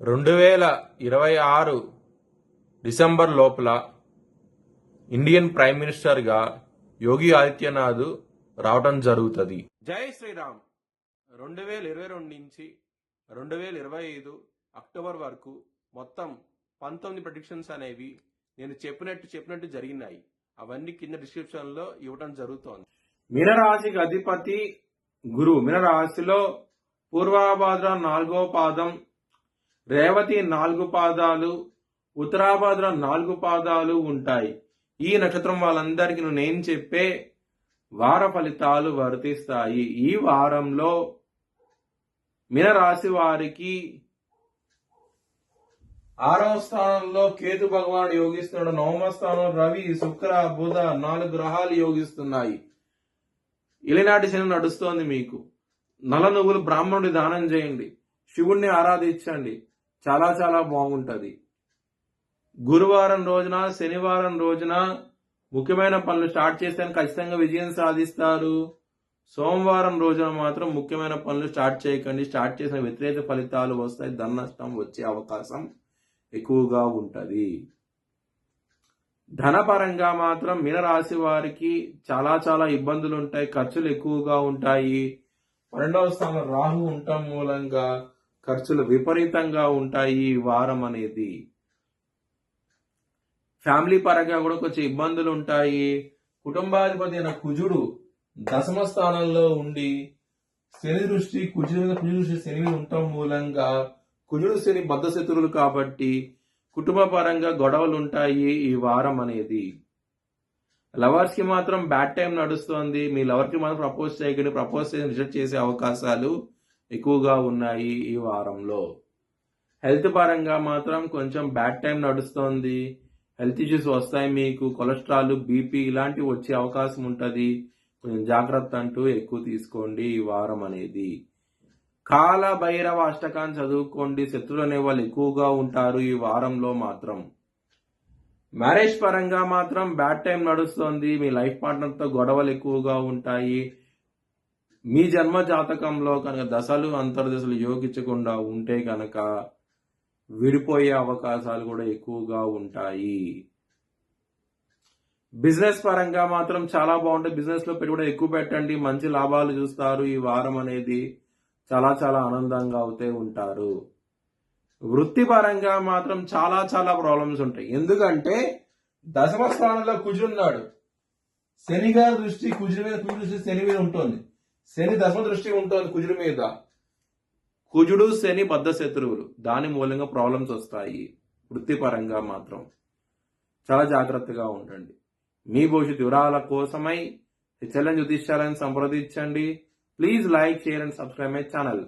2026 December లోపల Indian prime మినిస్టర్గా యోగి ఆదిత్యనాథ్ రావటం జరుగుతుంది. జై శ్రీరామ్. 2022 నుంచి 2025 అక్టోబర్ వరకు మొత్తం 19 ప్రెడిక్షన్స్ అనేవి నేను చెప్పినట్టు జరిగినాయి. అవన్నీ కింద డిస్క్రిప్షన్ లో ఇవ్వడం జరుగుతోంది. మీనరాశికి అధిపతి గురువు. మీనరాశిలో పూర్వాభాద్ర 4వ పాదం, రేవతి 4 పాదాలు, ఉత్తరాభాద్ర 4 పాదాలు ఉంటాయి. ఈ నక్షత్రం వాళ్ళందరికీ నేను చెప్పే వార ఫలితాలు వర్తిస్తాయి. ఈ వారంలో మీనరాశి వారికి 6వ స్థానంలో కేతు భగవానుడు యోగిస్తున్నాడు. 9వ స్థానంలో రవి, శుక్ర, బుధ 4 గ్రహాలు యోగిస్తున్నాయి. ఇలినాటి శని నడుస్తోంది. మీకు నల్ల నువ్వులు బ్రాహ్మణుడి దానం చేయండి, శివుణ్ణి ఆరాధించండి, చాలా చాలా బాగుంటది. గురువారం రోజున, శనివారం రోజున ముఖ్యమైన పనులు స్టార్ట్ చేస్తే ఖచ్చితంగా విజయం సాధిస్తారు. సోమవారం రోజున మాత్రం ముఖ్యమైన పనులు స్టార్ట్ చేయకండి. స్టార్ట్ చేసిన వ్యతిరేక ఫలితాలు వస్తాయి. ధన నష్టం వచ్చే అవకాశం ఎక్కువగా ఉంటది. ధనపరంగా మాత్రం మీనరాశి వారికి చాలా చాలా ఇబ్బందులు ఉంటాయి. ఖర్చులు ఎక్కువగా ఉంటాయి. 12వ స్థానంలో రాహు ఉండటం మూలంగా ఖర్చులు విపరీతంగా ఉంటాయి ఈ వారం అనేది. ఫ్యామిలీ పరంగా కూడా కొంచెం ఇబ్బందులు ఉంటాయి. కుటుంబాధిపతి అయిన కుజుడు 10వ స్థానంలో ఉండి శని దృష్టి శని ఉండటం మూలంగా, కుజుడు శని బద్ధ శత్రువులు కాబట్టి కుటుంబ పరంగా గొడవలు ఉంటాయి ఈ వారం అనేది. లవర్స్ కి మాత్రం బ్యాడ్ టైం నడుస్తోంది. మీ లవర్ కి మాత్రం ప్రపోజ్ చేయకండి. ప్రపోజ్ చేసి రిజెక్ట్ చేసే అవకాశాలు ఎక్కువగా ఉన్నాయి ఈ వారంలో. హెల్త్ పరంగా మాత్రం కొంచెం బ్యాడ్ టైం నడుస్తోంది. హెల్త్ ఇష్యూస్ వస్తాయి. మీకు కొలెస్ట్రాల్, బీపీ ఇలాంటివి వచ్చే అవకాశం ఉంటుంది. కొంచెం జాగ్రత్త అంటూ ఎక్కువ తీసుకోండి ఈ వారం అనేది. కాల భైరవ అష్టకాన్ని చదువుకోండి. శత్రువులు అనే వాళ్ళు ఎక్కువగా ఉంటారు ఈ వారంలో మాత్రం. మ్యారేజ్ పరంగా మాత్రం బ్యాడ్ టైం నడుస్తోంది. మీ లైఫ్ పార్ట్నర్తో గొడవలు ఎక్కువగా ఉంటాయి. మీ జన్మ జాతకంలో కనుక దశలు అంతర్దశలు యోగించకుండా ఉంటే కనుక విడిపోయే అవకాశాలు కూడా ఎక్కువగా ఉంటాయి. బిజినెస్ పరంగా మాత్రం చాలా బాగుంటుంది. బిజినెస్ లో పెట్టుబడి ఎక్కువ పెట్టండి, మంచి లాభాలు చూస్తారు. ఈ వారం అనేది చాలా చాలా ఆనందంగా అవుతూ ఉంటారు. వృత్తి పరంగా మాత్రం చాలా చాలా ప్రాబ్లమ్స్ ఉంటాయి. ఎందుకంటే 10వ స్థానంలో కుజుడున్నాడు. శని గారి దృష్టి కుజుడి మీద, శని మీద ఉంటుంది. శని 10వ దృష్టి ఉంటుంది కుజుడి మీద. కుజుడు శని బద్ధ శత్రువులు, దాని మూలంగా ప్రాబ్లమ్స్ వస్తాయి. వృత్తిపరంగా మాత్రం చాలా జాగ్రత్తగా ఉండండి. మీ భవిష్యత్ వివరాల కోసమై హెచ్ఎల్ఎన్ జ్యోతిష్యాలను సంప్రదించండి. Please like, share and subscribe my channel.